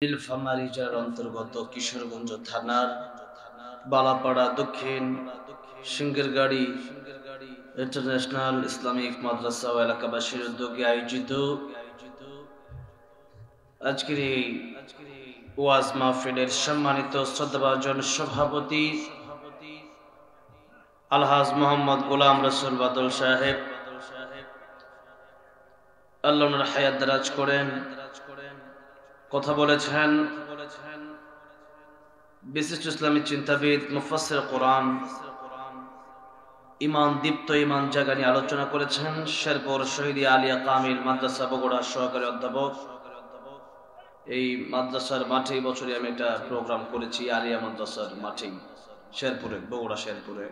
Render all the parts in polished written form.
নীলফামারী জেলার অন্তর্গত কিশোরগঞ্জ থানার বালাপাড়া দক্ষিণ সিঙ্গেরগাড়ি ইন্টারন্যাশনাল ইসলামিক মাদ্রাসা ও এলাকাবাসীর উদ্যোগে আয়োজিত আজকের এই ওয়াজ মাহফিলের সম্মানিত শ্রদ্ধাভাজন সভাপতি আলহাজ মোহাম্মদ গোলাম রসুল বাদল সাহেব, আল্লাহ ওনার হায়াত দারাজ করেন, কথা বলেছেন। বিশিষ্ট ইসলামী চিন্তাবিদ, মুফাসসির কোরআন, ইমান দীপ্ত ইমান জাগানি আলোচনা করেছেন শেরপুর শহীদ আলিয়া কামিল মাদ্রাসা বগুড়া সহকারী অধ্যাপক। এই মাদ্রাসার মাঠেই বছরে আমি একটা প্রোগ্রাম করেছি, আলিয়া মাদ্রাসার মাঠেই শেরপুরে, বগুড়া শেরপুরে।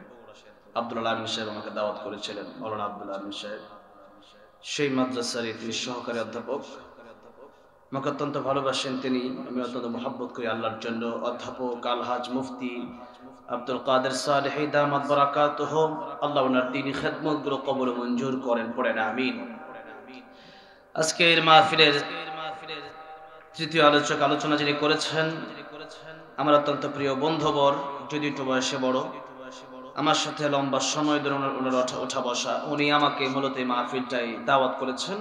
আব্দুল আমিন সাহেব আমাকে দাওয়াত করেছিলেন, মৌলানা আব্দুল আমিন সাহেব। সেই মাদ্রাসারই তিনি সহকারী অধ্যাপক, আমাকে অত্যন্ত ভালোবাসেন তিনি, আমি অত্যন্ত মহব্বত করি আল্লাহর জন্য। অধ্যাপক আলহাজ মুফতি আব্দুল কাদের সালেহী দামাত বারাকাতুহু, আল্লাহ ওনার দ্বীনি খেদমতগুলো কবুল মঞ্জুর করেন, পড়েন আমিন। আজকের মাহফিলের তৃতীয় আলোচক আলোচনা যিনি করেছেন আমার অত্যন্ত প্রিয় বন্ধুবর, যদি একটু বয়সে বড়, আমার সাথে লম্বা সময় ধরে ওনার ওঠা বসা। উনি আমাকে মূলত এই মাহফিলটাই দাওয়াত করেছেন।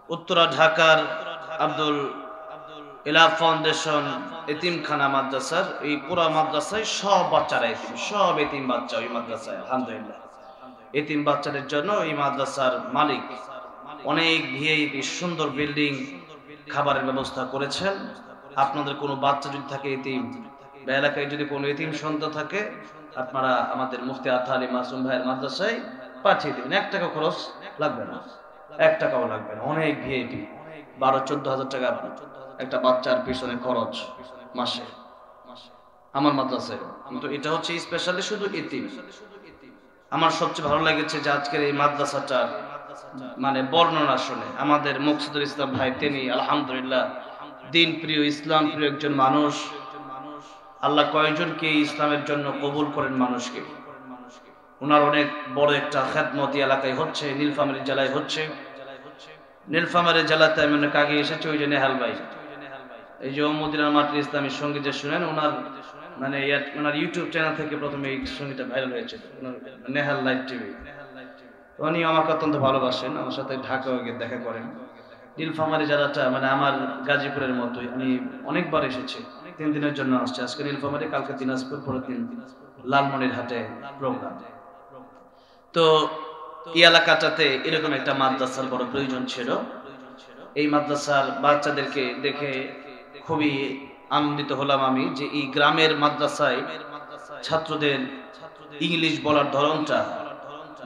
উত্তরা ঢাকার আব্দুল ইলাহ ফাউন্ডেশন এতিমখানা মাদ্রাসার এই পুরা মাদ্রাসায় সব বাচ্চারা এতিম, সব এতিম বাচ্চা ওই মাদ্রাসায়। আলহামদুলিল্লাহ, এতিম বাচ্চাদের জন্য এই মাদ্রাসার মালিক অনেক ভিআইপি সুন্দর বিল্ডিং, খাবারের ব্যবস্থা করেছেন। আপনাদের কোনো বাচ্চা যদি থাকে এতিম, বা এলাকায় যদি কোনো এতিম সন্তান থাকে, আপনারা আমাদের মুফতি আতা আলী মাসুম ভাইয়ের মাদ্রাসায় পাঠিয়ে দেবেন। 1 টাকা খরচ লাগবে না, 1 টাকাও লাগবে না। অনেক ভিআইপি, 12-14 হাজার টাকা একটা বাচ্চার পিছনে খরচ মাসে আমার মাদ্রাসায়। কিন্তু এটা হচ্ছে স্পেশালি শুধু এতিম। আমার সবচেয়ে ভালো লেগেছে যে আজকের এই মাদ্রাসাটার মানে বর্ণনা শুনে আমাদের মুকসিদুল ইসলাম ভাই, তিনি আলহামদুলিল্লাহ দিন প্রিয়, ইসলাম প্রিয় একজন মানুষ। আল্লাহ কয়েকজনকে ইসলামের জন্য কবুল করেন মানুষকে। ওনার অনেক বড় একটা খেদমতি এলাকায় হচ্ছে, নীলফামারী জেলায় হচ্ছে। নীলফামারী জেলাতে আমি অনেক আগে এসেছি, ওই যে নেহাল ভাই, এই যে মদিনার মাটির ইসলামী সঙ্গীত যে শুনেন, ওনার মানে ওনার ইউটিউব চ্যানেল থেকে প্রথমে এই সঙ্গীতটা ভাইরাল হয়েছে, নেহাল লাইভ টিভি। উনি আমাকে অত্যন্ত ভালোবাসেন, আমার সাথে ঢাকাও গিয়ে দেখা করেন। নীলফামারী জেলাটা মানে আমার গাজীপুরের মতোই। আমি অনেকবার এসেছি, 3 দিনের জন্য আসছে। আজকে নীলফামারী, কালকে দিনাজপুর, পরের দিন লালমনিরহাটে প্রোগ্রাম। তো এই এলাকাটাতে এরকম একটা মাদ্রাসার বড় প্রয়োজন ছিল। এই মাদ্রাসার বাচ্চাদেরকে দেখে খুবই আনন্দিত হলাম আমি, যে এই গ্রামের মাদ্রাসায় ছাত্রদের ইংলিশ বলার ধরনটা,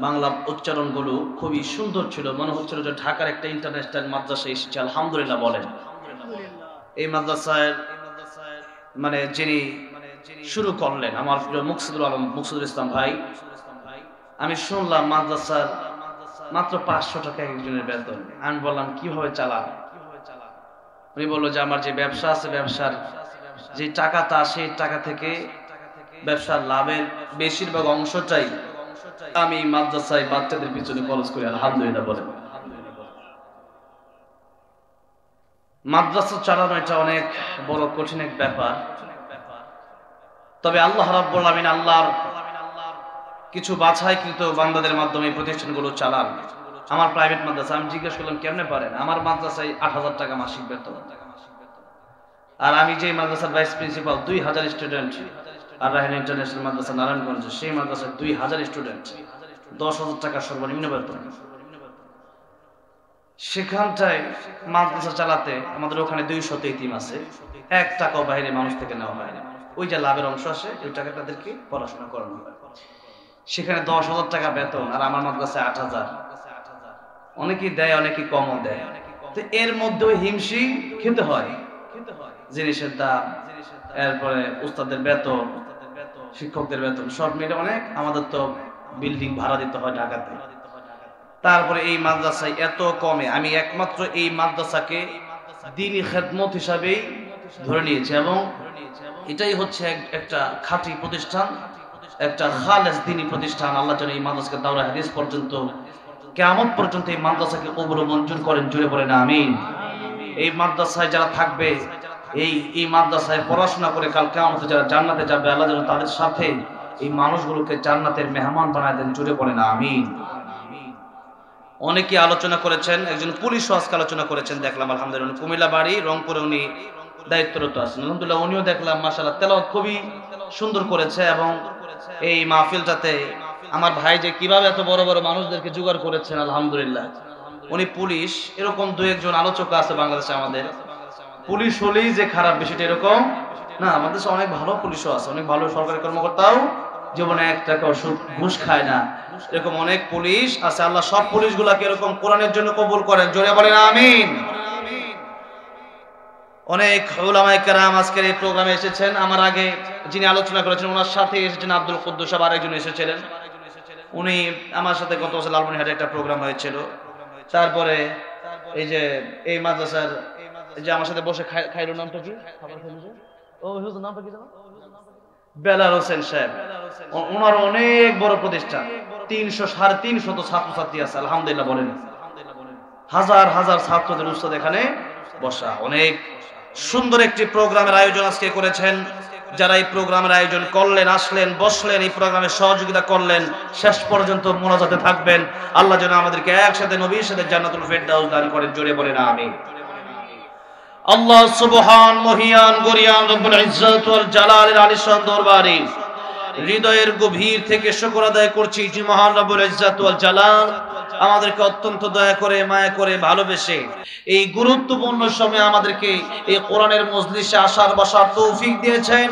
বাংলা উচ্চারণগুলো খুবই সুন্দর ছিল। মনে হচ্ছিল যে ঢাকার একটা ইন্টারন্যাশনাল মাদ্রাসা এসেছে। আলহামদুলিল্লাহ বলেন। এই মাদ্রাসায় মানে যিনি শুরু করলেন আমার প্রিয় মুকসিদুল ইসলাম ভাই। আমি শুনলাম মাদ্রাসার মাত্র 500 টাকা একজনের বেতন। আমি বললাম কিভাবে চালান? উনি বললো যে আমার যে ব্যবসা আছে, ব্যবসার যে টাকাটা, সেই টাকা থেকে ব্যবসার লাভের বেশিরভাগ অংশটাই আমি মাদ্রাসায় বাচ্চাদের পিছনে খরচ করি। আলহামদুলিল্লাহ বলেন। মাদ্রাসা চালানো এটা অনেক বড় কঠিন এক ব্যাপার। তবে আল্লাহ রাব্বুল আমিন আল্লাহর কিছু বাছাইকৃত বান্দাদের মাধ্যমে প্রতিষ্ঠানগুলো চালান। আমার প্রাইভেট মাদ্রাসা, আমি জিজ্ঞেস করলাম কেমনে পারেন? আমার মাদ্রাসায় 8,000 টাকা মাসিক বেতন। আর আমি যে মাদ্রাসার ভাইস প্রিন্সিপাল, 2000 স্টুডেন্ট। আর রাহিন ইন্টারন্যাশনাল মাদ্রাসা নারায়ণগঞ্জ, সেই মাদ্রাসায় 2000 স্টুডেন্ট, 10,000 টাকা সর্বনিম্ন বেতন। সেখানটায় মাদ্রাসা চালাতে আমাদের ওখানে 200 এতিম আছে, 1 টাকাও বাইরে মানুষ থেকে নেওয়া হয় না। ওই যে লাভের অংশ আসে, ওই টাকা তাদেরকে পড়াশোনা করানো হয়। সেখানে 10,000 টাকা বেতন, আর আমার মাদ্রাসায় 8,000। অনেকেই দেয়, অনেকেই কমও দেয়। তো এর মধ্যেও হিমশি খেতে হয়, জিনিসের দাম, এরপরে উস্তাদের বেতন, শিক্ষকদের বেতন, সব মিলে অনেক। আমাদের তো বিল্ডিং ভাড়া দিতে হয় ঢাকাতে। তারপরে এই মাদ্রাসায় এত কমে, আমি একমাত্র এই মাদ্রাসাকে দ্বীনি খেদমত হিসাবেই ধরে নিয়েছি, এবং এটাই হচ্ছে একটা খাঁটি প্রতিষ্ঠান, একটা খালেস দ্বীনি প্রতিষ্ঠান। আল্লাহ যেন এই মাদ্রাসাকে দাওরা হাদিস পর্যন্ত, কিয়ামত পর্যন্ত এই মাদ্রাসাকে কবুল মঞ্জুর করেন। জুড়ে বলেন আমিন। এই মাদ্রাসায় যারা থাকবে এই মাদ্রাসায় পড়াশোনা করে কাল কিয়ামতে যারা জান্নাতে যাবে আল্লাহ যেন তাদের সাথে এই মানুষগুলোকে জান্নাতের মেহমান বানায় দেন। জুড়ে বলেন আমিন। অনেকে আলোচনা করেছেন, একজন পুলিশও আজকে আলোচনা করেছেন দেখলাম, আলহামদুলিল্লাহ। কুমিল্লা বাড়ি, রংপুরে উনি দায়িত্বরত আছেন, আলহামদুলিল্লাহ। উনিও দেখলাম মাশাআল্লাহ তেলাওয়াত খুবই সুন্দর করেছে। এবং এই মাহফিলটাতে আমার ভাই যে কিভাবে এত বড় বড় মানুষদেরকে জোগাড় করেছেন, আলহামদুলিল্লাহ। উনি পুলিশ, এরকম দু একজন আলোচক আছে বাংলাদেশে। আমাদের পুলিশ হলেই যে খারাপ বিষয়টা এরকম না, আমাদের দেশে অনেক ভালো পুলিশও আছে, অনেক ভালো সরকারি কর্মকর্তাও জীবনে 1 টাকাও ঘুষ খায় না, এরকম অনেক পুলিশ আছে। আল্লাহ সব পুলিশগুলাকে এরকম কোরআনের জন্য কবুল করেন। জোরে বলেন আমিন। অনেক উলামায়ে কেরাম আজকের এই প্রোগ্রামে এসেছেন। আমার আগে যিনি আলোচনা করেছেন ওনার সাথে এসেছেন আব্দুল কুদ্দুস সাহেব, আরেকজন এসেছিলেন। উনি আমার সাথে গত বছর লালমনিরহাটে একটা প্রোগ্রাম হয়েছিল। তারপরে এই যে এই মাদ্রাসার যে আমার সাথে বসে খাইরুর নামটা কি, খাবার খাইলো যে, ও হুজুর নামটা কি জানো, বেলাল হোসেন সাহেব। ওনার অনেক বড় প্রতিষ্ঠান, 300-350 ছাত্রছাত্রী আছে, আলহামদুলিল্লাহ। বলেন হাজার হাজার ছাত্রদের উস্তাদ এখানে বসা। অনেক সুন্দর একটি প্রোগ্রামের আয়োজন আজকে করেছেন। যারা এই প্রোগ্রামের আয়োজন করলেন, আসলেন, বসলেন, এই প্রোগ্রামে সহযোগিতা করলেন, শেষ পর্যন্ত মোনাজাতে থাকবেন। আল্লাহ যেন আমাদেরকে একসাথে নবীর সাথে জান্নাতুল ফেরদাউস দান করেন। জোরে বলেন আমিন। আল্লাহ সুবহান মহিয়ান গরিয়ান রব্বুল ইজ্জত ওয়াল জালালের আলিশান দরবারে হৃদয়ের গভীর থেকে শুকর আদায় করছি যে মহান রব্বুল ইজ্জত ওয়াল জালাল আমাদেরকে অত্যন্ত দয়া করে, মায়া করে, ভালোবেসে এই গুরুত্বপূর্ণ সময়ে আমাদেরকে এই কোরআনের মজলিসে আসার বসার তৌফিক দিয়েছেন,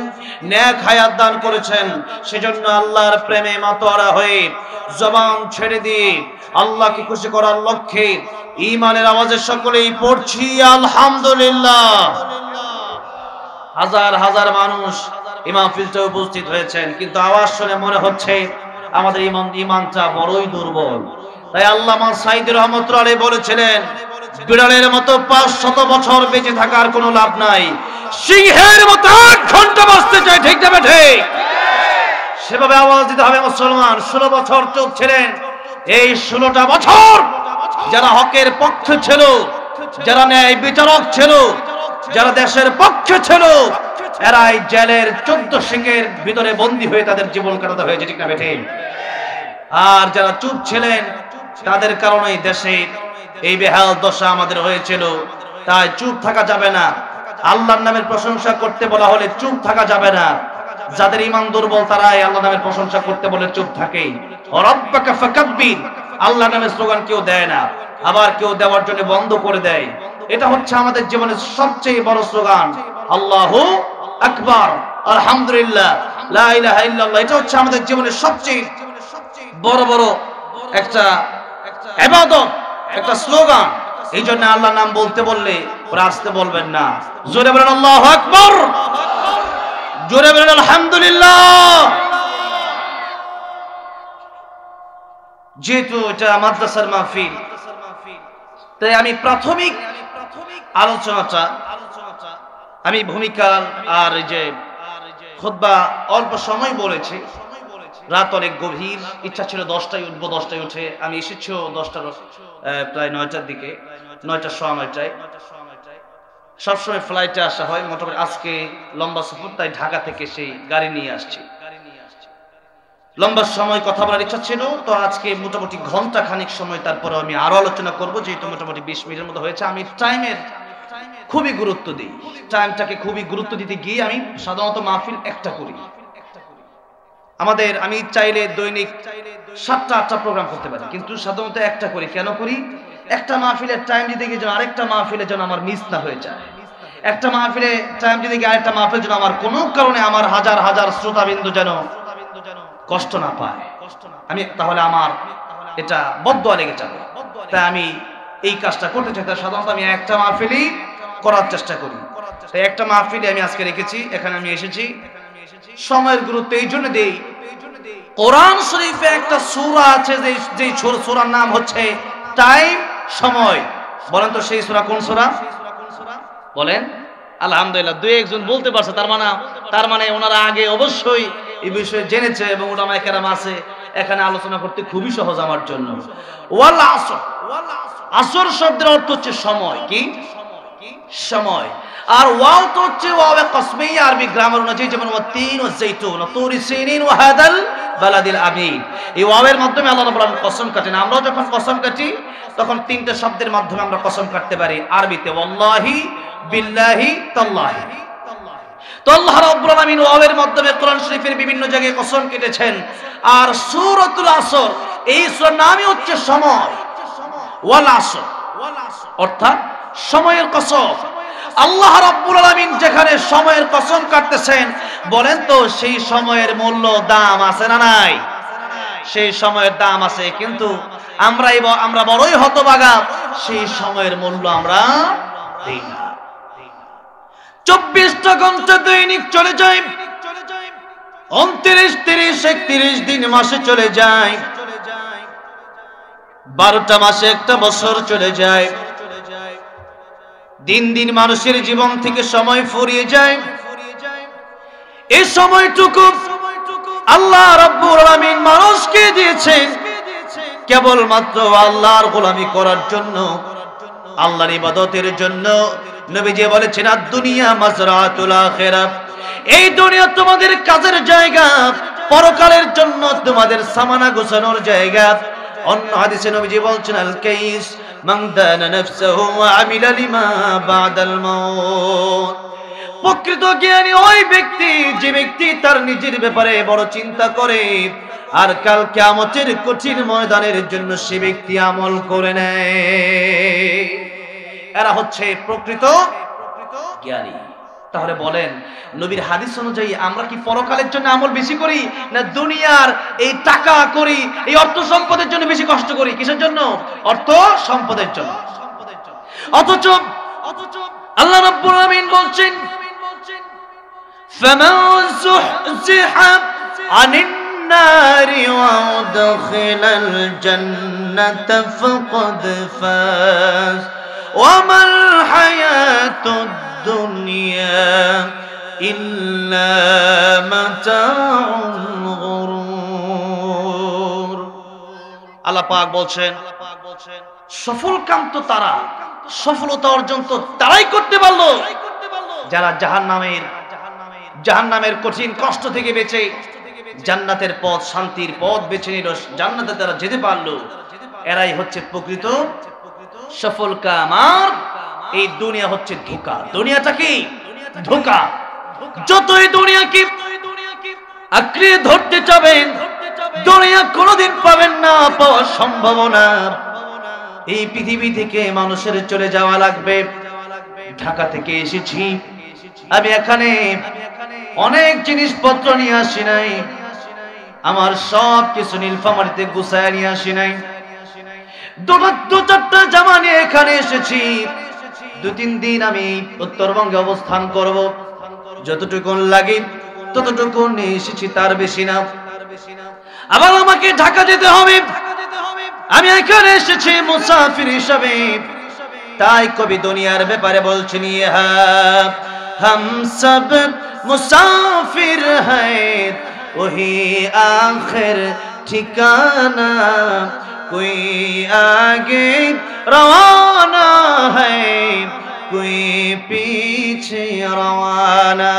নেক হায়াত দান করেছেন। সেজন্য আল্লাহর প্রেমে মাতোয়ারা হয়ে জবান ছেড়ে দিয়ে আল্লাহকে খুশি করার লক্ষ্যে ঈমানের আওয়াজে সকলেই পড়ছি আলহামদুলিল্লাহ। হাজার হাজার মানুষ এই মাহফিলতে উপস্থিত হয়েছেন, কিন্তু আওয়াজ শুনে মনে হচ্ছে আমাদের ঈমানটা বড়ই দুর্বল। তাই আল্লামা সাঈদী রহমাতুল্লাহ আলাইহি বলেছিলেন, বিড়ালের মতো 500 বছর বেঁচে থাকার কোনো লাভ নাই, সিংহের মতো 8 ঘন্টা বাঁচতে চাই। ঠিক না ঠিক? সেভাবে আওয়াজ দিতে হবে মুসলমান। 16 বছর চুপ ছিলেন, এই 16টা বছর যারা হকের পক্ষে ছিল, যারা ন্যায় বিচারক ছিল, যারা দেশের পক্ষে ছিল, এরাই জেলের 14 সিংহের ভিতরে বন্দী হয়ে তাদের জীবন কাটাতে হয়েছে। ঠিক না ঠিক? আর যারা চুপ ছিলেন তাদের কারণেই দেশে এই বেহাল দশা আমাদের হয়েছিল। তাই চুপ থাকা যাবে না। আল্লাহর নামের প্রশংসা করতে বলা হলে চুপ থাকা যাবে না। যাদের ঈমান দুর্বল তারাই আল্লাহর নামের প্রশংসা করতে বলে চুপ থাকে। রাব্বাকা ফাকাব্বির, আল্লাহর নামের স্লোগান কেউ দেয় না, আবার কেউ দেওয়ার জন্য বন্ধ করে দেয়। এটা হচ্ছে আমাদের জীবনের সবচেয়ে বড় স্লোগান, আল্লাহু আকবার, আলহামদুলিল্লাহ, লা ইলাহা ইল্লাল্লাহ। এটা হচ্ছে আমাদের জীবনের সবচেয়ে বড় বড় একটা ইবাদত, একটা স্লোগান। এই জন্য আল্লাহর নাম বলতে বললে ওরা আসতে বলবেন না, জোরে বলেন আল্লাহু আকবার, জোরে বলেন আলহামদুলিল্লাহ। যেহেতু এটা মাদ্রাসার মাহফিল, তাই আমি প্রাথমিক আলোচনাটা আমি ভূমিকা আর এই যে খুতবা অল্প সময় বলেছি। রাত অনেক গভীর, ইচ্ছা ছিল 10টায় উঠবো, 10টায় উঠে আমি এসেছিও 10টার প্রায় 9টার দিকে, 9টার সময় 9টায়। সবসময় ফ্লাইটে আসা হয়, মোটামুটি আজকে লম্বা সফর, তাই ঢাকা থেকে সেই গাড়ি নিয়ে আসছি। লম্বা সময় কথা বলার ইচ্ছা ছিল, তো আজকে মোটামুটি ঘন্টা খানিক সময় তারপরে আমি আরো আলোচনা করব, যেহেতু মোটামুটি 20 মিনিটের মতো হয়েছে। আমি টাইমের খুবই গুরুত্ব দিই, টাইমটাকে খুবই গুরুত্ব দিতে গিয়ে আমি সাধারণত মাহফিল একটা করি। আমি চাইলে দৈনিক 7টা-8টা প্রোগ্রাম করতে পারি, কিন্তু সাধারণত একটা করি। কেন করি? একটা মাহফিলের টাইম দিতে গিয়ে যেন আরেকটা মাহফিলে যেন আমার মিস না হয়ে যায়, একটা মাহফিলে টাইম দিতে গিয়ে আরেকটা মাহফিল যেন আমার কোনো কারণে আমার হাজার হাজার শ্রোতাবিন্দু যেন কষ্ট না পায়, তাহলে আমার এটা বদদোয়া লেগে যাবে। তাই আমি এই কাজটা করতে চাই। তাই সাধারণত আমি একটা মাহফিলই করার চেষ্টা করি। তাই একটা মাহফিলে আমি আজকে রেখেছি, এখানে আমি এসেছি। সময়ের গুরুত্ব এই জন্য দেই, কোরআন শরীফে একটা সূরা আছে, যে সূরার নাম হচ্ছে টাইম, সময়। বলেন তো সেই সূরা কোন সূরা? বলেন। আলহামদুলিল্লাহ, দুই একজন বলতে পারছে। তার মানে ওনারা আগে অবশ্যই এই বিষয়ে জেনেছে এবং উলামায়ে কেরাম আছে। এখানে আলোচনা করতে খুবই সহজ আমার জন্য। ওয়াল আসর, আসর শব্দের অর্থ হচ্ছে সময়। কি? সময়। আর ওয়াও তো হচ্ছে ওয়াও কসমিয়া আরবি গ্রামার অনুযায়ী, যেমন ওয়াতিন ওয়া যাইতুন ওয়া তুরি সিনিন ওয়া হাদাল বালাদিল আমিন। এই ওয়াওয়ের মাধ্যমে আল্লাহ রাব্বুল আলামিন কসম কাটেন। আমরাও যখন কসম কাটি তখন তিনটা শব্দের মাধ্যমে আমরা কসম কাটতে পারি। আরবিতে ওয়াল্লাহি, বিল্লাহি, তাল্লাহি। তো আল্লাহ রাব্বুল আলামিন ওয়াওয়ের মাধ্যমে কোরআন শরীফের বিভিন্ন জায়গায় কসম কেটেছেন। আর সূরাতুল আসর, এই সূরার নামই হচ্ছে সময়, ওয়াল আসর, অর্থাৎ সময়ের কসম। আল্লাহ রাব্বুল আলামিন যেখানে সময়ের কসম কাটতেছেন, বলেন তো সেই সময়ের মূল্য দাম আছে না নাই? সেই সময়ের দাম আছে, কিন্তু আমরা বড়ই হতভাগা, সেই সময়ের মূল্য আমরা দেই না। 24টা ঘন্টা দৈনিক চলে যায়, 29, 30, 31 দিন মাসে চলে যায়, 12টা মাসে একটা বছর চলে যায়। দিন দিন মানুষের জীবন থেকে সময় ফুরিয়ে যায়। এই সময়টুকু আল্লাহ রাব্বুল আলামিন মানুষকে দিয়েছেন কেবলমাত্র আল্লাহর গোলামি করার জন্য, আল্লাহর ইবাদতের জন্য। নবীজি বলেছেন আদ-দুনিয়া মাজরাতুল আখিরাহ, এই দুনিয়া তোমাদের কাজের জায়গা, পরকালের জন্য তোমাদের সামানা গোছানোর জায়গা। অন্য হাদিসে নবীজি বলছেন আল কাইস মান দানা নাফসাহু ওয়া আমিলা লিমা বাদাল মাউত। প্রকৃত জ্ঞানী ওই ব্যক্তি, যে ব্যক্তি তার নিজের ব্যাপারে বড় চিন্তা করে আর কাল কিয়ামতের কঠিন ময়দানের জন্য সে ব্যক্তি আমল করে নেয়। এরা হচ্ছে প্রকৃত জ্ঞানী। তাহলে বলেন, নবীর হাদিস অনুযায়ী আমরা কি পরকালের জন্য আমল বেশি করি, না দুনিয়ার এই টাকা করি, এই অর্থ সম্পদের জন্য বেশি কষ্ট করি? কিসের জন্য? অর্থ সম্পদের জন্য। অথচ আল্লাহ রাব্বুল আলামিন বলছেন ফামান যুহজিহা আনিন নারি ওয়া উদখিলাল জান্নাতা ফাকাদ ফাজ ওয়া মাল হায়াতুদ দুনিয়া ইল্লা মাতাউল গুরুর। আল্লাহ পাক বলছেন সফলকাম তো তারা, সফলতা অর্জন তো তারাই করতে পারলো যারা জাহান্নামের কঠিন কষ্ট থেকে বেঁচে জান্নাতের পথ, শান্তির পথ বেছে নিল, জান্নাতে তারা যেতে পারলো। এরাই হচ্ছে প্রকৃত সফলকাম। আর এই দুনিয়া হচ্ছে ধোঁকা। দুনিয়াটা কি? ধোঁকা। যতই দুনিয়াকে আঁকড়ে ধরতে চাবেন, দুনিয়া কোনোদিন পাবেন না, পাওয়ার সম্ভাবনা। এই পৃথিবী থেকে মানুষের চলে যাওয়া লাগবে। ঢাকা থেকে এসেছি আমি, এখানে অনেক জিনিসপত্র নিয়ে আসি নাই, আমার সব কিছু নীলফামারীতে গুছায় নিয়ে আসি নাই। দু চারটা জামা নিয়ে এখানে এসেছি। 2-3 দিন আমি উত্তরবঙ্গে অবস্থান করব, যতটুকু লাগে ততটুকু নিয়ে এসেছি, তার বেশি না। আবার আমাকে ঢাকা যেতে হবে, আমি এখানে এসেছি মুসাফির হিসাবে। তাই কবি দুনিয়ার ব্যাপারে বলছেন ইহা हम सब मुसाफिर हैं वही आखिर ठिकाना कोई आगे रवाना है कोई पीछे रवाना।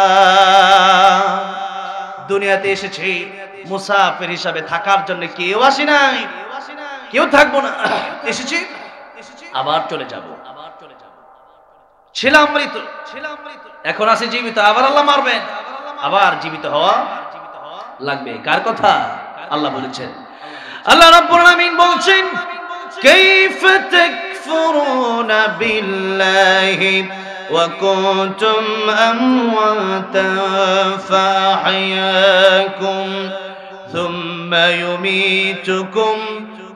দুনিয়াতে এসেছি মুসাফির হিসাবে, থাকার জন্য কেউ আসি নাই, কেউ থাকবো না। এসেছি আবার চলে যাব। ছিলাম মৃত, এখন আছি জীবিত, আবার আল্লাহ মারবেন, আবার জীবিত হওয়া লাগবে। কার কথা? আল্লাহ বলেছেন। আল্লাহ রাব্বুল আলামিন বলছেন কাইফা তাকফুরুনা বিল্লাহি ওয়া কুনতুম আমওয়াতান ফাআহয়াকুম সুম্মা ইউমীতুকুম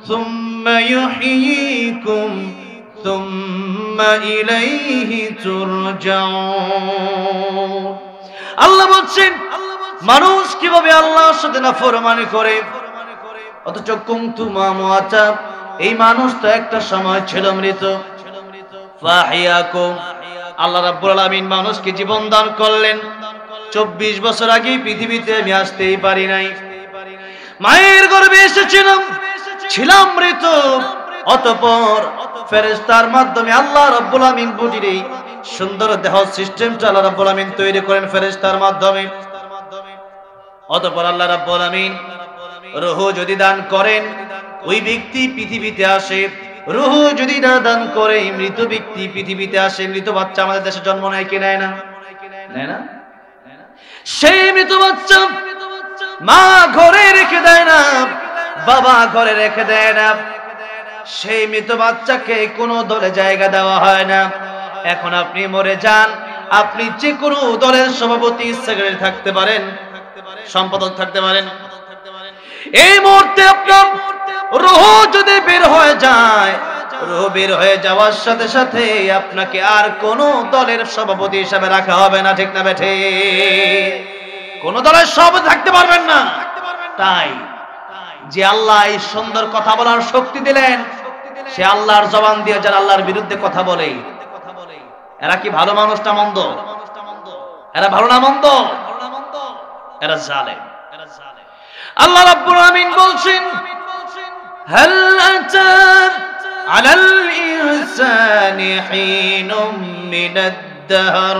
সুম্মা ইউহয়ীকুম সুম্মা ইলাইহি তুরজাউন। আল্লাহ বলছেন মানুষ কিভাবে আল্লাহর সাথে নাফরমানি করে, অথচ কুনতুম আমওয়াতা, এই মানুষ তো একটা সময় ছিল মৃত। ফাহিয়াকুম, আল্লাহ রাব্বুল আলামিন মানুষকে জীবন দান করলেন। 24 বছর আগে পৃথিবীতে আমি আসতেই পারি নাই, মায়ের গর্ভে এসেছিলাম, ছিলাম মৃত। অতঃপর ফেরেশতার মাধ্যমে আল্লাহ রাব্বুল আলামিন বুঝিয়ে সুন্দর দেহ সিস্টেমটা আল্লাহ রাব্বুল আমিন তৈরি করেন ফেরেশতার মাধ্যমে। অতঃপর আল্লাহ রাব্বুল আমিন রূহ যদি দান করেন, ওই ব্যক্তি পৃথিবীতে আসে। রূহ যদি না দান করে, মৃত ব্যক্তি পৃথিবীতে আসে। মৃত বাচ্চা আমাদের দেশে জন্ম নেয় কি নেয় না? নেয় না? সেই মৃত বাচ্চা মা ঘরে রেখে দেয় না, বাবা ঘরে রেখে দেয় না। সেই মৃত বাচ্চাকে কোনো দলে জায়গা দেওয়া হয় না। এখন আপনি মরে যান, আপনি যে কোনো দলের সভাপতি, সেক্রেটারি থাকতে পারেন, সম্পাদক থাকতে পারেন। এই মুহূর্তে আপনার রূহ যদি বের হয়ে যায়, রূহ বের হয়ে যাওয়ার সাথে সাথে আপনাকে আর কোনো দলের সভাপতি হিসাবে রাখা হবে না, ঠিক না বেঠে? কোন দলের সভাপতি থাকতে পারবেন না। তাই যে আল্লাহ এই সুন্দর কথা বলার শক্তি দিলেন, সে আল্লাহর জবান দিয়ে যারা আল্লাহর বিরুদ্ধে কথা বলে, এরা কি ভালো মানুষ না মন্দ? এরা ভালো না মন্দ? এরা জালেম। আল্লাহ রাব্বুল আমিন বলছেন, হাল আতা আলাল ইনসানি হিনুম মিনাদ দাহর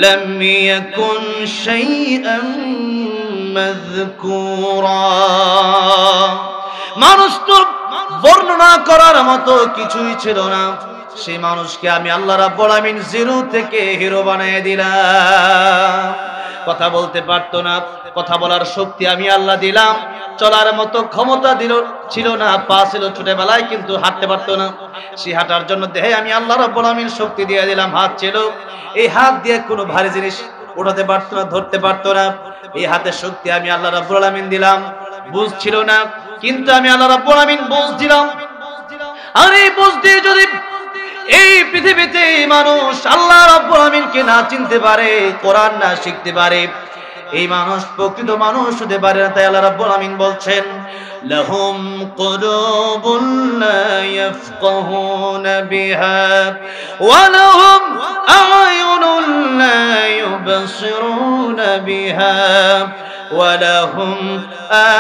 লাম ইয়াকুন শাইআন মাযকুরা। মানুষ তো বর্ণনা করার মতো কিছুই ছিল না, সেই মানুষকে আমি আল্লাহ রাব্বুল আমিন জিরো থেকে হিরো বানিয়ে দিলাম। কথা বলতে পারতো না, কথা বলার শক্তি আমি আল্লাহ দিলাম। চলার মতো ক্ষমতা ছিল না, পা ছিল ছোটবেলায় কিন্তু হাঁটতে পারতো না। সেই হাঁটার জন্য দেহে আমি আল্লাহ রাব্বুল আমিন শক্তি দিয়ে দিলাম। হাত ছিল, এই হাত দিয়ে কোনো ভারী জিনিস উঠাতে পারতো না, ধরতে পারতো না। এই হাতের শক্তি আমি আল্লাহ রাব্বুল আমিন দিলাম। বুঝ ছিল না, কিন্তু আমি আল্লাহ রাব্বুল আমিন বুঝ দিলাম। আর এই বুঝ দিয়ে যদি এই পৃথিবীতে মানুষ আল্লাহ রাব্বুল আমিনকে না চিনতে পারে, কোরআন না শিখতে পারে, এই মানুষ প্রকৃত মানুষ হতে পারে না। তাই আল্লাহ রাব্বুল আমিন বলছেন, লাহুম কুলুবুন লা ইয়াফকাহুনা বিহা ওয়া লাহুম আ'য়ুনুন লা ইউবসিরুনা বিহা ওয়া লাহুম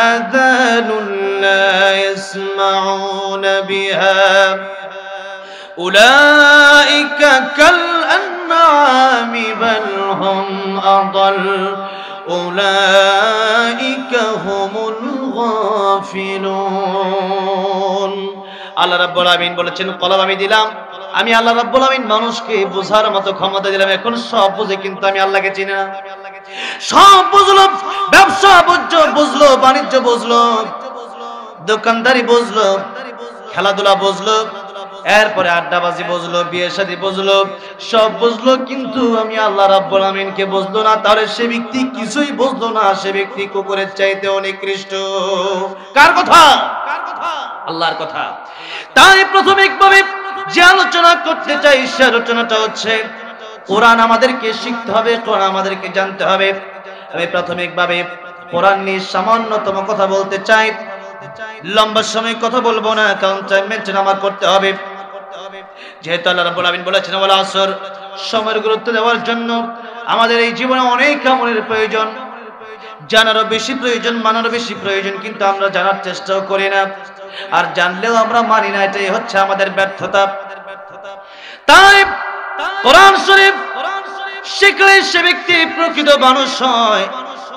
আযানুন লা ইয়াসমাউনা বিহা উলাইকা কাল আনআমি বাল হুম আদাল উলাইকা হুমুল গাফিলুন। আল্লাহ রাব্বুল আমিন বলেছেন, কলম আমি দিলাম, আমি আল্লাহ রাব্বুল আমিন মানুষকে বোঝার মতো ক্ষমতা দিলাম। এখন সব বুঝে, কিন্তু আমি আল্লাহকে চিনি না। সব বুঝলো, ব্যবসা বুঝলো, বাণিজ্য বুঝলো, দোকানদারি বুঝলো, খেলাধুলা বুঝলো, এরপরে আড্ডাবাজি বুঝলো, বিয়ে শাদী বুঝলো, সব বুঝলো, কিন্তু আমি আল্লাহ রাব্বুল আমিনকে বুঝলো না। তাহলে সে ব্যক্তি কিছুই বুঝলো না, সে ব্যক্তি কুকুরের চাইতে নিকৃষ্ট। কার কথা? আল্লাহর কথা। তাই প্রাথমিকভাবে যে আলোচনা করতে চাই, সে আলোচনাটা হচ্ছে কোরআন আমাদেরকে শিখতে হবে, কোরআন আমাদেরকে জানতে হবে। আমি প্রাথমিকভাবে কোরআন নিয়ে সামান্যতম কথা বলতে চাই। লম্বা সময় কথা বলবো না, কারণ টাইম মেনটেন আমার করতে হবে। যেহেতু আল্লাহ রাব্বুল আমিন বলেছেন ওয়াল আসর, সময়ের গুরুত্ব দেওয়ার জন্য আমাদের এই জীবনে অনেক আমলের প্রয়োজন, জানারও বেশি প্রয়োজন, মানারও বেশি প্রয়োজন, কিন্তু আমরা জানার চেষ্টাও করি না, আর জানলেও আমরা মানি না। এটাই হচ্ছে আমাদের ব্যর্থতা। তাই কোরআন শরীফ শিখলে সে ব্যক্তি প্রকৃত মানুষ হয়।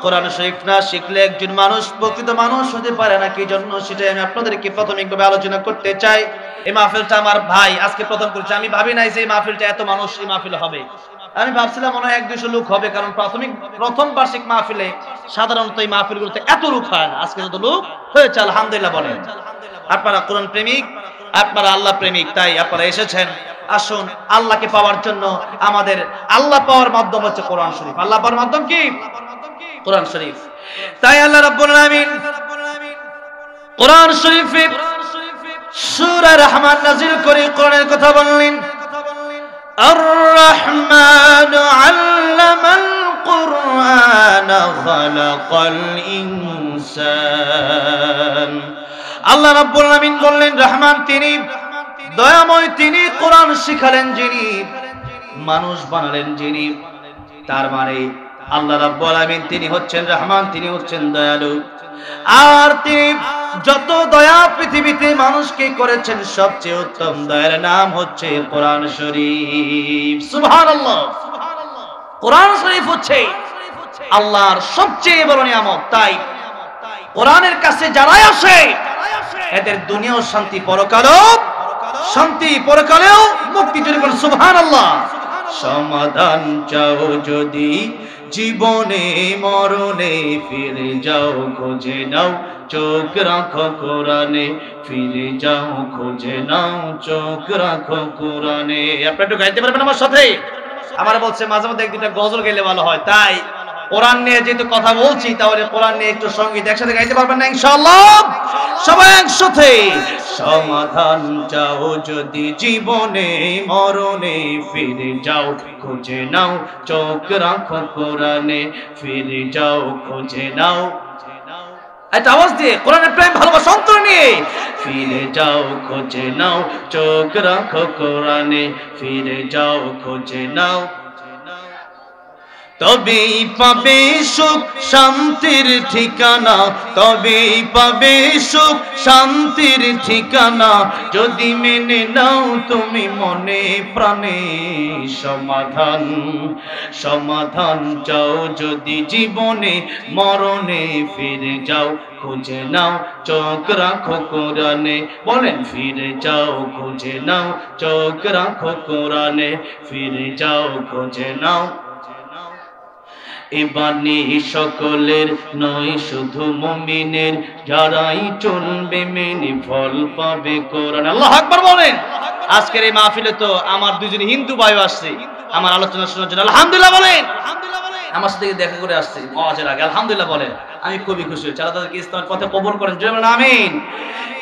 কোরআন শরীফ না শিখলে একজন মানুষ প্রকৃত মানুষ হতে পারে না। কি জন্য, সেটাই আমি আপনাদেরকে প্রাথমিকভাবে আলোচনা করতে চাই। এই মাহফিলটা আমার ভাই আজকে প্রথম করেছে। আমি ভাবি নাই যে এই মাহফিলটা এত মানুষ এই মাহফিল হবে। আমি ভাবছিলাম মনে হয় 100-200 লোক হবে, কারণ প্রথম বার্ষিক মাহফিলে সাধারণত এই মাহফিলগুলোতে এত লোক হয় না। আজকে যত লোক হয়েছে আলহামদুলিল্লাহ বলেন। আপনারা কোরআন প্রেমিক, আপনারা আল্লাহ প্রেমিক, তাই আপনারা এসেছেন। আসুন আল্লাহকে পাওয়ার জন্য, আমাদের আল্লাহ পাওয়ার মাধ্যম হচ্ছে কোরআন শরীফ। আল্লাহ পাওয়ার মাধ্যম কি? কোরআন শরীফ। তাই আল্লাহ রাব্বুল আমিন কোরআন শরীফে সূরা রহমান নাযিল করে কোরআনের কথা বললেন, আর-রহমান আল্লামাল কুরআন খালাকাল ইনসান। আল্লাহ রাব্বুল আমিন বললেন, রহমান তিনি, দয়াময় তিনি, কোরআন শিখালেন যিনি, মানুষ বানালেন যিনি। তার মানে আল্লাহ রাব্বুল আলামিন তিনি হচ্ছেন রহমান, তিনি হচ্ছেন দয়ালু। আর তিনি যত দয়া পৃথিবীতে মানুষকে করেছেন সবচেয়ে উত্তম দয়ার নাম হচ্ছে কোরআন শরীফ। সুবহানাল্লাহ। কোরআন শরীফ হচ্ছে আল্লাহর সবচেয়ে বড় নিয়ামত। তাই কোরআনের কাছে যারাই আসে এদের দুনিয়াও শান্তি, পরকালেও শান্তি, পরকালেও মুক্তি। যদি বলেন সুবহানাল্লাহ। সমাধান চাও যদি জীবনে মরণে, ফিরে যাও খুঁজে নাও চোখ রাখো কোরআনে, ফিরে যাও খুঁজে নাও চোখ রাখো কোরআনে। আপনি একটু গাইতে পারবেন আমার সাথে? আমার বলছে মাঝে মধ্যে এক দুটা গজল গাইলে ভালো হয়। তাই কোরআন নিয়ে যেহেতু কথা বলছি, তাহলে কোরআন নিয়ে একটু সঙ্গীত একসাথে গাইতে পারবেন না ইনশাআল্লাহ? সবাই একসাথে। সমাধান চাও যদি জীবনে মরণে, ফিরে যাও খুঁজে নাও চোখ রাখো কোরআনে, ফিরে যাও খুঁজে নাও। একটা আওয়াজ দিয়ে কোরআনের প্রেম ভালোবাসা অন্তর নিয়ে, ফিরে যাও খুঁজে নাও চোখ রাখো কোরআনে, ফিরে যাও খুঁজে নাও। তবেই পাবে সুখ শান্তির ঠিকানা, তবেই পাবে সুখ শান্তির ঠিকানা, যদি মেনে নাও তুমি মনে প্রাণে। সমাধান সমাধান চাও যদি জীবনে মরণে, ফিরে যাও খুঁজে নাও চোখ রাখো কোরআনে। বলেন ফিরে যাও খুঁজে নাও চোখ রাখো কোরআনে, ফিরে যাও খুঁজে নাও। এ বাণী সকলের নয় শুধু মুমিনের, যারাই চলবে মেনে ফল পাবে কোরআন। আল্লাহু আকবার বলেন। আজকের এই মাহফিলে তো আমার দুজন হিন্দু ভাই আসছে আমার আলোচনা শোনার জন্য। আলহামদুলিল্লাহ বলেন। আমার সাথে দেখা করে আসছে ওয়াজের আগে। আলহামদুলিল্লাহ বলেন। আমি খুবই খুশি হয়েছি। আল্লাহ তাদেরকে ইসলামের পথে কবুল করেন। আমিন।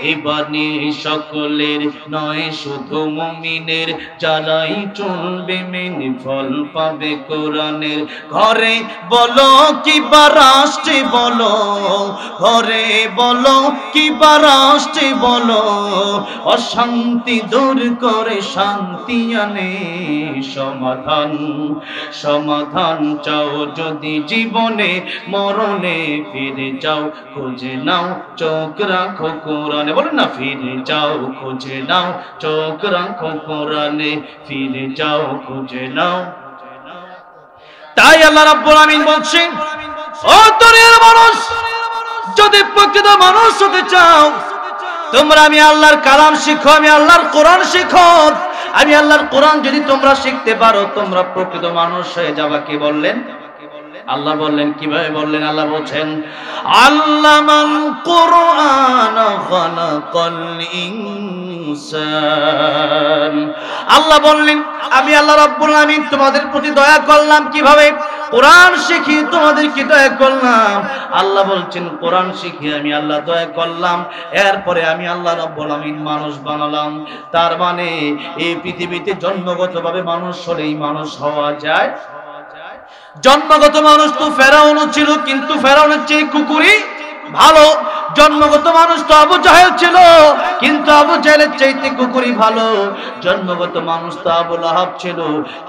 এই বাণী সকলের নয় শুধু মুমিনের, যারাই চলবে মেনে ফল পাবে কোরআনের। ঘরে বলো কিবা রাষ্ট্রে বলো, ঘরে বলো কিবা রাষ্ট্রে বলো, অশান্তি দূর করে শান্তি আনে। সমাধান সমাধান চাও যদি জীবনে মরণে, ফিরে যাও খুঁজে নাও চোখ রাখো কোরআনে। বলেন না ফিরে যাও খুঁজে নাও চোখ রাখো কোরআনে, ফিরে যাও খুঁজে নাও। তাই আল্লাহ রাব্বুল আমিন বলছেন, ও দুনিয়ার মানুষ, যদি প্রকৃত মানুষ হতে চাও তোমরা আমি আল্লাহর কালাম শিখো, আমি আল্লাহর কোরআন শিখো। আমি আল্লাহর কোরআন যদি তোমরা শিখতে পারো, তোমরা প্রকৃত মানুষ হয়ে যাবা। কি বললেন আল্লাহ? বললেন কিভাবে বললেন? আল্লাহ বলছেন, আল্লামাল কুরআন খালাকাল ইনসান। আল্লাহ বললেন আমি আল্লাহ রাব্বুল আমিন তোমাদের প্রতি দয়া করলাম। কিভাবে? কোরআন শিখিয়ে তোমাদেরকে দয়া করলাম। আল্লাহ বলছেন কোরআন শিখিয়ে আমি আল্লাহ দয়া করলাম, এরপরে আমি আল্লাহ রাব্বুল আমিন মানুষ বানালাম। তার মানে এই পৃথিবীতে জন্মগতভাবে মানুষ হলেই মানুষ হওয়া যায়। জন্মগত মানুষ তো ফেরাউন ছিল, কিন্তু ফেরাউনের চেয়ে কুকুরই ভালো। জন্মগত মানুষ তো আবু জাহেল ছিল, কিন্তু আবু জাহেলের চাইতে কুকুরই ভালো। জন্মগত মানুষ তো আবু লাহাব ছিল,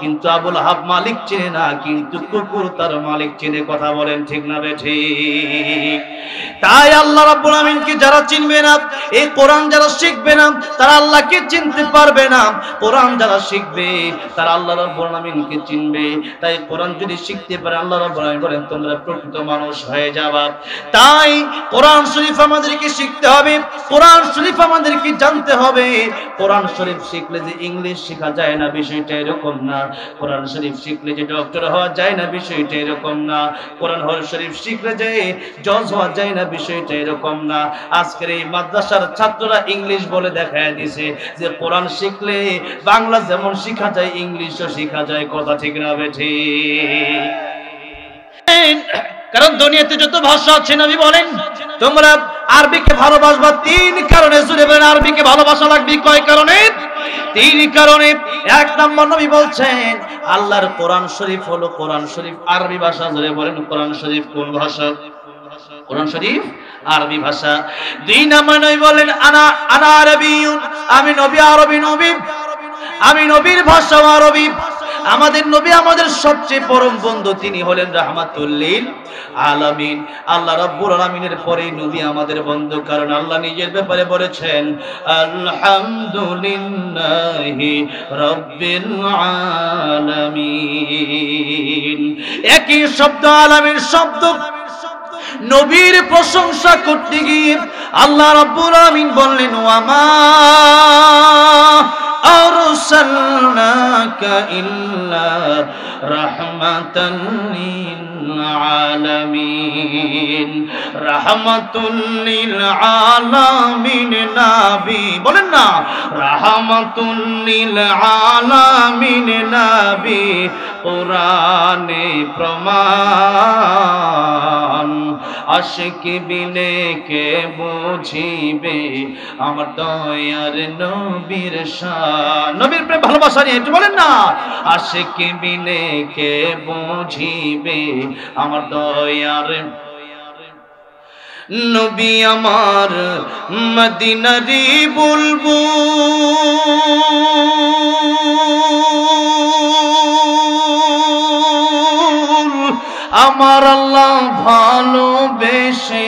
কিন্তু আবু লাহাব মালিক চেনে না, কিন্তু কুকুর তার মালিক চেনে। কথা বলেন ঠিক না বেঠিক? তাই আল্লাহ রাব্বুল আমিনকে যারা চিনবে না, এই কোরআন যারা শিখবে না, তারা আল্লাহকে চিনতে পারবে না। কোরআন যারা শিখবে তারা আল্লাহ রাব্বুল আমিনকে চিনবে। তাই কোরআন যদি শিখতে পারে, আল্লাহ রাব্বুল আমিন বলেন তোমরা প্রকৃত মানুষ হয়ে যাবা। তাই কোরআন শরীফ আমাদেরকে শিখতে হবে, কোরআন শরীফ আমাদেরকে জানতে হবে। কোরআন শরীফ শিখলে যে ইংলিশ শেখা যায় না বিষয়টা এরকম না। কোরআন শরীফ শিখলে যে ডক্টর হওয়া যায় না বিষয়টা এরকম না। কোরআন শরীফ শিখলে যে জজ হওয়া যায় না বিষয়টা এরকম না। আজকের এই মাদ্রাসার ছাত্ররা ইংলিশ বলে দেখায় দিছে যে কোরআন শিখলে বাংলা যেমন শেখা যায় ইংলিশও শেখা যায়। কথা ঠিক না বেঠিক? কারণ দুনিয়াতে যত ভাষা আছে নবী বলেন তোমরা আরবিকে ভালোবাসবা তিন কারণে। জুড়ে বলেন আরবিকে ভালোবাসা লাগবে কয় কারণে? তিন কারণে। এক নম্বর নবী বলছেন আল্লাহর কোরআন শরীফ হলো কোরআন শরীফ আরবি ভাষা। জুড়ে বলেন কোরআন শরীফ কোন ভাষা? কোরআন শরীফ আরবি ভাষা। দুই নম্বর নবী বলেন আনা আরবিয়ুন, আমি নবী আরবি নবী, আমি নবীর ভাষা আরবি। আমাদের নবী আমাদের সবচেয়ে পরম বন্ধু, তিনি হলেন রাহমাতুল লিল আলামিন। আল্লাহ রাব্বুল আলামিনের পরে নবী আমাদের বন্ধু, কারণ আল্লাহ নিজের ব্যাপারে বলেছেন আলহামদুলিল্লাহি রাব্বিল আলামিন। একই শব্দ, আলামিন শব্দ, নবীর প্রশংসা করতে গিয়ে আল্লাহ রাব্বুল আলামিন বললেন ওয়ামা আরসালনাকা ইল্লা রাহমাতাল লিল আলামিন। রাহমাতুল লিল আলামিন নবী, বলেন না রাহমাতুল লিল আলামিন নবী, কোরআনে প্রমাণ। আশিক বিনে কে বুঝিবে আমার দয়ার নবীর শান। নবীর প্রেম ভালোবাসা নিয়ে একটু বলেন না, আশিক বিনে কে বুঝিবে আমার দয়ার নবী আমার মদিনারি বুলবুল। আমার আল্লাহ ভালোবেসে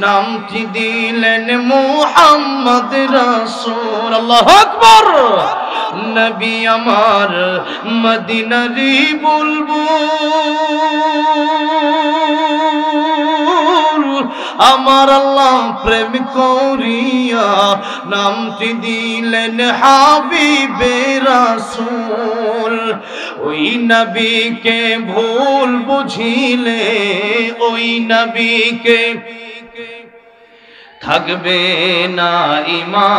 নামটি দিলেন মুহাম্মদ রাসূল। আল্লাহু আকবার। নবী আমার মদিনারি বুলবুল, আমার আল্লাহ প্রেম করিয়া নামটি দিলেন হাবিবে রাসূল। ওই নবীকে ভুল বুঝিলে ওই নবীকে থাকবে না ঈমান।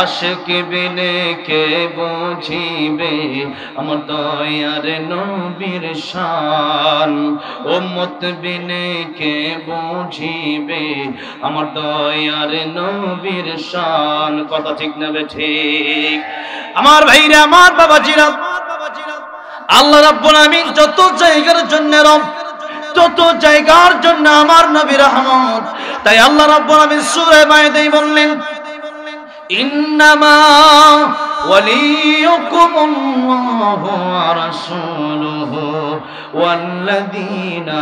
আশিক বিনে কে বুঝিবে আমার দয়ার নবীর শান। উম্মত বিনে কে বুঝিবে আমার দয়ার নবীর শান। কথা ঠিক না ঠিক? আমার ভাইরা, আমার বাবাজিরা, আল্লাহ রাব্বুল আমিন যত জায়গার জন্য রব, তত জায়গার জন্য আমার নবী রহমত। তাই আল্লাহ রাব্বুল আমিন সূরা মায়েদায় বললেন ইন্নামা ওয়ালিয়ুকুমুল্লাহু ওয়া রাসূলুহু ওয়াল্লাযীনা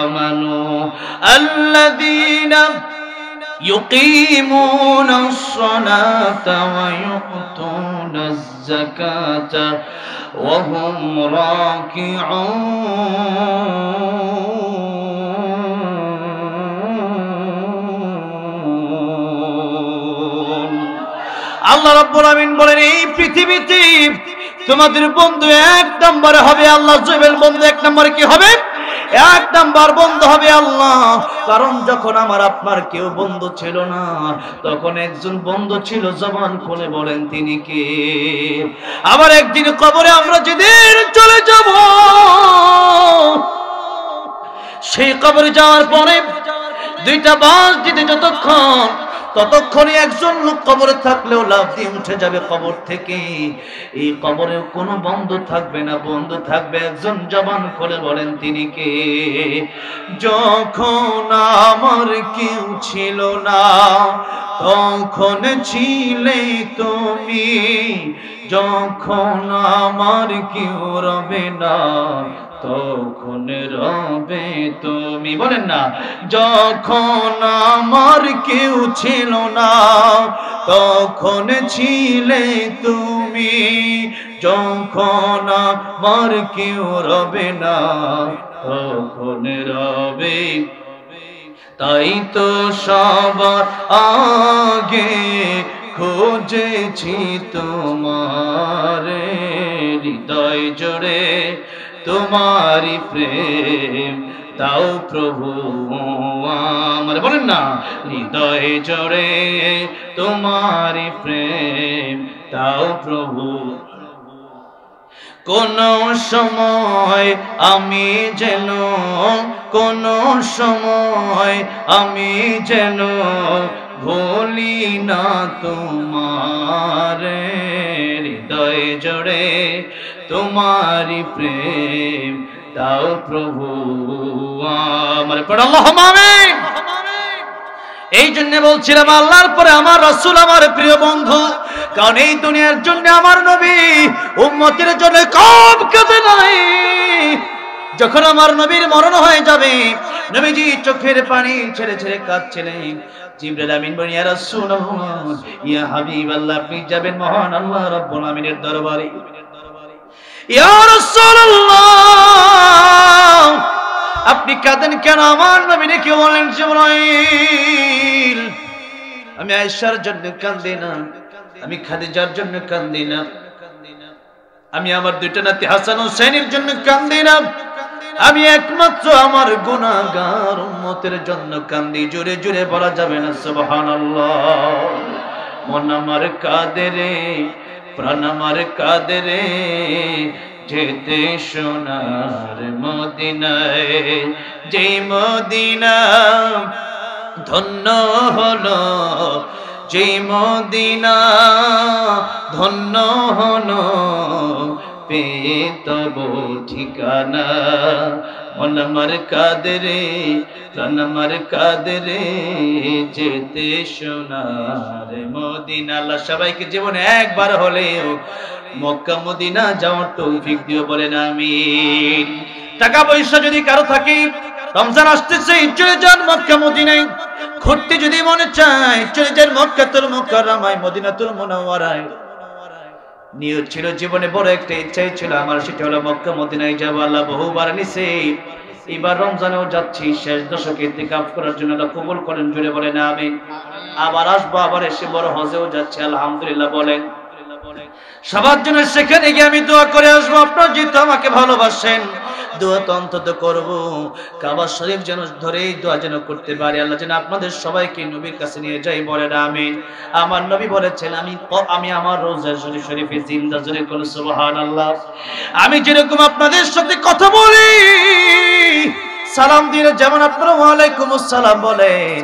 আমানু আল্লাযীনা ইউকিমুনাস সালাতা ওয়া ইউতুনাজ যাকাতা ওয়া হুম রাকিউন। আল্লাহ রাব্বুল আমিন বলেন এই পৃথিবীতে তোমাদের বন্ধু এক নম্বরে হবে আল্লাহ। জুবেল বন্ধু এক নম্বরে কি হবে? এক নাম্বার বন্ধু হবে আল্লাহ। কারণ যখন আমার আপনার কেউ বন্ধু ছিল না, তখন একজন বন্ধু ছিল, জবান খুলে বলেন তিনি কে? আবার একদিন কবরে আমরা যেদিন চলে যাব, সেই কবরে যাওয়ার পরে দুইটা বাঁশ দিতে ততক্ষণে একজন লোক কবরে থাকলেও লাফ দিয়ে উঠে যাবে কবর থেকে। এই কবরে কোনো বন্ধু থাকবে না, বন্ধু থাকবে একজন। জবান খুলে বলেন তিনি কে? যখন আমার কেউ ছিল না তখন ছিলে তুমি, যখন আমার কেউ রবে না তখন রবে তুমি। বলেন না, যখন আমার কেউ ছিল না তখন ছিলে তুমি, যখন আমার কেউ রবে না তখন রবে। তাই তো সবার আগে খুঁজেছি তোমার হৃদয় জুড়ে তোমারি প্রেম দাও প্রভু আমার। বলেন না, হৃদয় জুড়ে তোমারি প্রেম দাও প্রভু। কোন সময় আমি যেন, কোন সময় আমি যেন ভুলি না তোমার হৃদয় জুড়ে তোমারি প্রেম দাও প্রভু আমার। পড়ো আল্লাহুম্মা আমিন। এই জন্য বলছিলাম আল্লাহর পরে আমার রাসূল আমার প্রিয় বন্ধু। কারণ এই দুনিয়ার জন্য আমার নবী উম্মতের জন্য কম কাঁদে নাই। যখন আমার নবীর মরণ হয়ে যাবে, নবীজি চোখের পানি ছেড়ে ছেড়ে কাঁদছিলেন। জিবরাইল আমিন বলেন, ইয়া রাসূলুল্লাহ, ইয়া হাবিবাল্লাহ, আপনি যাবেন মহান আল্লাহ রাব্বুল আমিনের দরবারে। ইয়া রাসূলুল্লাহ, আপনি কাঁদেন কেন? আমার নবী ডেকে বলেন, জিবরাইল, আমি আয়েশার জন্য কাঁদি না, আমি খাদিজার জন্য কাঁদি না, আমি আমার দুইটা নাতি হাসান হুসাইনের জন্য কাঁদি না, আমি একমাত্র আমার গুনাহগার উম্মতের জন্য কান্দি। জোরে জোরে বলা যাবে না সুবহানাল্লাহ? মন আমার কাঁদে রে, প্রাণ আমার কাঁদে রে, যেতে সোনার মদিনায়, যে মদিনা ধন্য হলো, যে মদিনা ধন্য হলো, পেয়ে তব ঠিকানা। মন আমার কাঁদে রে, প্রাণ আমার কাঁদে রে, যেতে সোনার মদিনা। আল্লাহ সবাইকে জীবনে একবার হলেও মক্কা মদিনা যাওয়ার তৌফিক দিও, বলেন আমিন। টাকা পয়সা যদি কারো থাকে, রমজান আসতেছে, চলে যান মক্কা মদিনায়। ঘুরতে যদি মনে চায়, চলে যান মক্কাতুল মুকাররমায়, মদিনাতুল মুনাওয়ারায়। নিয়ত ছিল জীবনে, বড় একটা ইচ্ছাই ছিল আমার, সেটা হলো মক্কা মদিনায় যাব। আল্লাহ বহুবার নিছে, এবার রমজানেও যাচ্ছি, শেষ দশকে ইতিকাফ করার জন্য আল্লাহ কবুল করেন, জুড়ে বলেন আমিন। আবার আসবো, আবার এসে বড় হজেও যাচ্ছে, আলহামদুলিল্লাহ বলেন। সবার জন্য সেখানে গিয়ে আমি দোয়া করে আসবো। আপনারা যেহেতু আমাকে ভালোবাসেন, দোয়া তো অন্তত করবো। কাবা শরীফ যেন ধরে দোয়া যেন করতে পারি, আল্লাহ যেন আপনাদের সবাইকে নবীর কাছে নিয়ে যাই, বলেন আমিন। আমার নবী বলেছেন, আমি আমার রোজা শরীফে জিন্দা, জোরে কোন সুবহানাল্লাহ। আমি যেরকম আপনাদের সাথে কথা বলি, সালাম দিলে যেমন আপনারা ওয়ালাইকুম আসসালাম বলেন,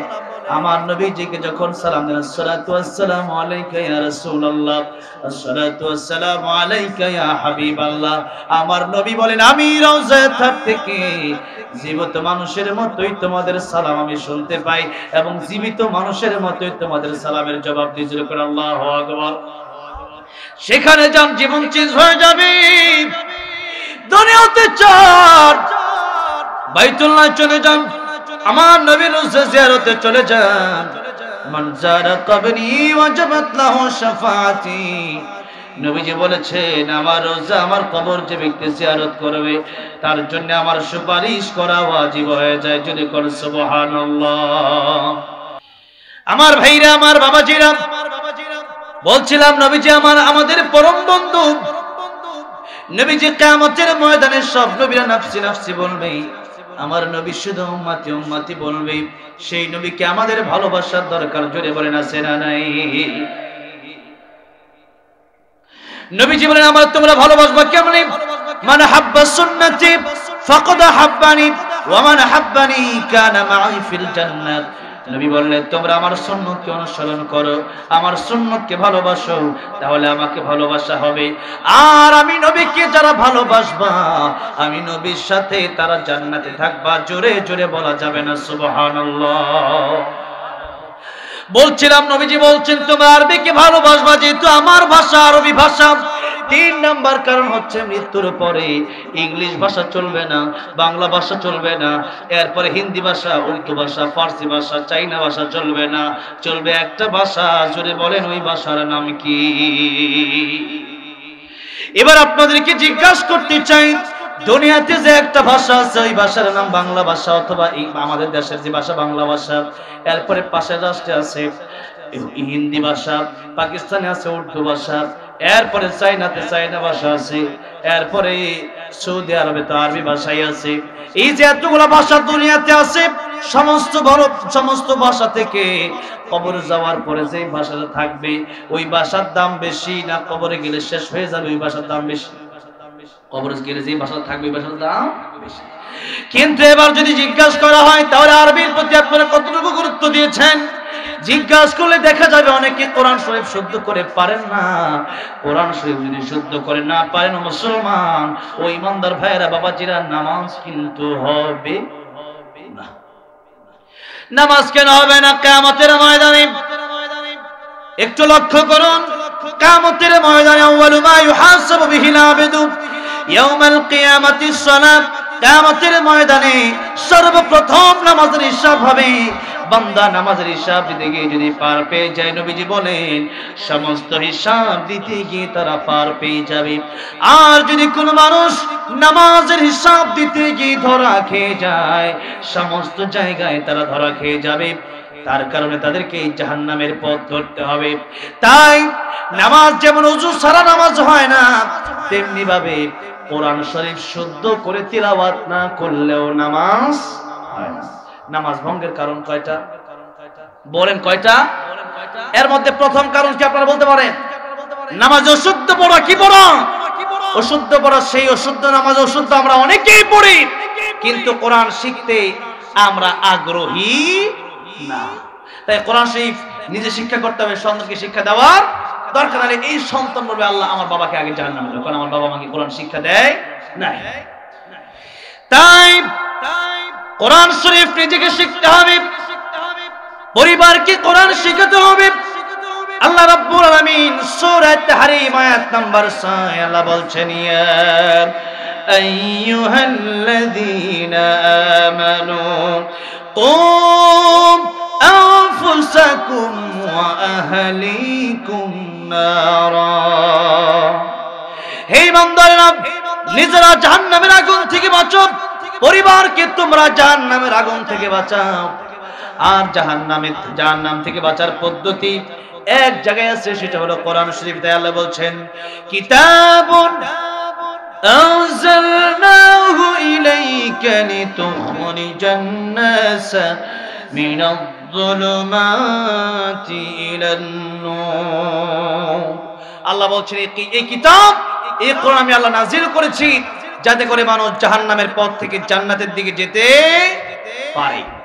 আমার নবীজিকে যখন সালাম দেন, আসসালাতু ওয়াসসালামু আলাইকা ইয়া রাসূলুল্লাহ, আসসালাতু ওয়াসসালামু আলাইকা ইয়া হাবিবাল্লাহ, আমার নবী বলেন, আমি রওজায় থেকে জীবিত মানুষের মতোই তোমাদের সালাম আমি শুনতে পাই, এবং জীবিত মানুষের মতোই তোমাদের সালামের জবাব দিয়ে জোরে করে আল্লাহু আকবার। সেখানে যান, জীবন চেঞ্জ হয়ে যাবে। দুনিয়াতে চার, বাইতুল্লাহ চলে যান, আমার নবীর রওজা জিয়ারতে চলে যান। মান যারা কবরি ওয়াজাবাত লাহু শাফাআতি, নবীজি বলেছেন, আমার রওজা, আমার কবর যে ব্যক্তি জিয়ারত করবে, তার জন্য আমার সুপারিশ করা ওয়াজিব হয়ে যায়। যদি কোন সুবহানাল্লাহ। আমার ভাইরা, আমার বাবাজিরা, বলছিলাম নবীজি আমাদের পরম বন্ধু। নবীজি কিয়ামতের ময়দানে সব নবীরা নাফসি নাফসি বলবে, আমার নবী শুধু উম্মতি উম্মতি বলবে। সেই নবীকে আমাদের ভালোবাসার দরকার, জোরে বলেন আছে না নাই? নবীজি বলেন, আমার তোমরা ভালোবাসবা কেমনে? মান হাব্বা সুন্নতি ফাকাদ হাব্বানি ওয়া মান হাব্বানি কানা মাই ফিল জান্নাত। নবী বললেন, তোমরা আমার সুন্নতকে অনুসরণ করো, আমার সুন্নতকে ভালোবাসো, তাহলে আমাকে ভালোবাসা হবে। আর আমি নবীকে যারা ভালোবাসবা, আমি নবীর সাথে তারা জান্নাতে থাকবা। জোরে জোরে বলা যাবে না সুবহানাল্লাহ? বলছিলাম নবীজি বলছেন, তোমরা আরবিকে ভালোবাসবা, যেহেতু আমার ভাষা আরবি ভাষা। 3 নাম্বার কারণ হচ্ছে, মৃত্যুর পরে ইংলিশ ভাষা চলবে না, বাংলা ভাষা চলবে না, এরপরে হিন্দি ভাষা, উর্দু ভাষা, ফার্সি ভাষা, চাইনা ভাষা চলবে না, চলবে একটা ভাষা। জোরে বলেন, ওই ভাষার নাম কি? এবার আপনাদেরকে জিজ্ঞাসা করতে চাই, দুনিয়াতে যে একটা ভাষা আছে, ওই ভাষার নাম বাংলা ভাষা, অথবা আমাদের দেশের যে ভাষা বাংলা ভাষা, এরপরে পাশের রাষ্ট্রে আছে হিন্দি ভাষা, পাকিস্তানে আছে উর্দু ভাষা, এরপরে চাইনাতে চাইনা ভাষা আছে, এরপরে সৌদি আরবে তো আরবি ভাষাই আছে। এই যে এতগুলো ভাষা দুনিয়াতে আছে, সমস্ত ভাষা থেকে কবরে যাওয়ার পরে যে ভাষাটা থাকবে, ওই ভাষার দাম বেশি না কবরে গেলে শেষ হয়ে যাবে ওই ভাষার দাম বেশি? কবরে গেলে যে ভাষা থাকবে ওই ভাষার দাম বেশি। কিন্তু এবার যদি জিজ্ঞাসা করা হয়, তাহলে আরবির প্রতি আপনারা কতটুকু গুরুত্ব দিয়েছেন? জিজ্ঞাসা করলে দেখা যাবে অনেকে কোরআন শরীফ শুদ্ধ করে পারেন না। কোরআন শরীফ যদি শুদ্ধ করে না পারেন, মুসলমান ও ইমানদার ভাইয়েরা, বাবাজিরা, নামাজ কিন্তু হবে না। নামাজ কেন হবে না? কিয়ামতের ময়দানে একটু লক্ষ্য করুন, কিয়ামতের ময়দানে আউয়ালু মা ইউহাসাবু বিহিল আবদু ইয়াউমাল কিয়ামাতিস সালাত, কিয়ামতের ময়দানে সর্বপ্রথম নামাজের হিসাব হবে। বান্দা নামাজের হিসাব দিতে গিয়ে যদি পার পেয়ে যায়, নবীজি বলেন সমস্ত হিসাব দিতে গিয়ে তারা পার পেয়ে যাবে। আর যদি কোনো মানুষ নামাজের হিসাব দিতে গিয়ে ধরা খেয়ে যায়, সমস্ত জায়গায় তারা ধরা খেয়ে যাবে। তার কারণে তাদেরকে জাহান্নামের পথ ধরতে হবে। তাই নামাজ যেমন ওযু ছাড়া নামাজ হয় না, তেমনি ভাবে কোরআন শরীফ শুদ্ধ করে তিলাওয়াত না করলেও নামাজ হয় না। নামাজ ভঙ্গের কারণ কয়টা বলেন? কয়টা? এর মধ্যে প্রথম কারণ কি আপনারা বলতে পারেন? নামাজ অশুদ্ধ পড়া। কি পড়া? অশুদ্ধ পড়া। সেই অশুদ্ধ নামাজ অশুদ্ধ আমরা অনেকেই পড়ি, কিন্তু কোরআন শিখতে আমরা আগ্রহী না। তাই কোরআন শরীফ নিজে শিক্ষা করতে হবে, সন্তানকে শিক্ষা দেওয়ার দরকার নেই। এই সন্তান বলবে আল্লাহ আমার বাবাকে আগে জাহান্নামে দাও, কারণ আমার বাবা আমাকে কোরআন শিক্ষা দেয় নাই। তাই কোরআন শরীফ নিজেকে শিখতে হবে, পরিবারকে কোরআন শিখাতে হবে। আল্লাহ রাব্বুল আলামিন সূরা তাহরীম আয়াত নাম্বার 6 আল্লাহ বলছেন, ইয়া আইয়ুহাল্লাযীনা আমানু কু আনফুসাকুম ওয়া আহলিকুম নারা। হে বান্দারা, নিজেরা জাহান্নামের আগুন থেকে বাঁচো, পরিবারকে তোমরা জাহান্নামের আগুন থেকে বাঁচাও। আর জাহান্নাম থেকে বাঁচার পদ্ধতি এক জায়গায় আছে, সেটা হলো কোরআন শরীফ। তাই আল্লাহ বলছেন, কিতাবুন আনজালনাহু ইলাইকা লিতুখরিজান নাস মিনায-যুলুমাতি ইলান-নূর। আল্লাহ বলছেন এই কিতাব, এই কোরআন আমি আল্লাহ নাযিল করেছি যাতে করে মানুষ জাহান্নামের পথ থেকে জান্নাতের দিকে যেতে পারে।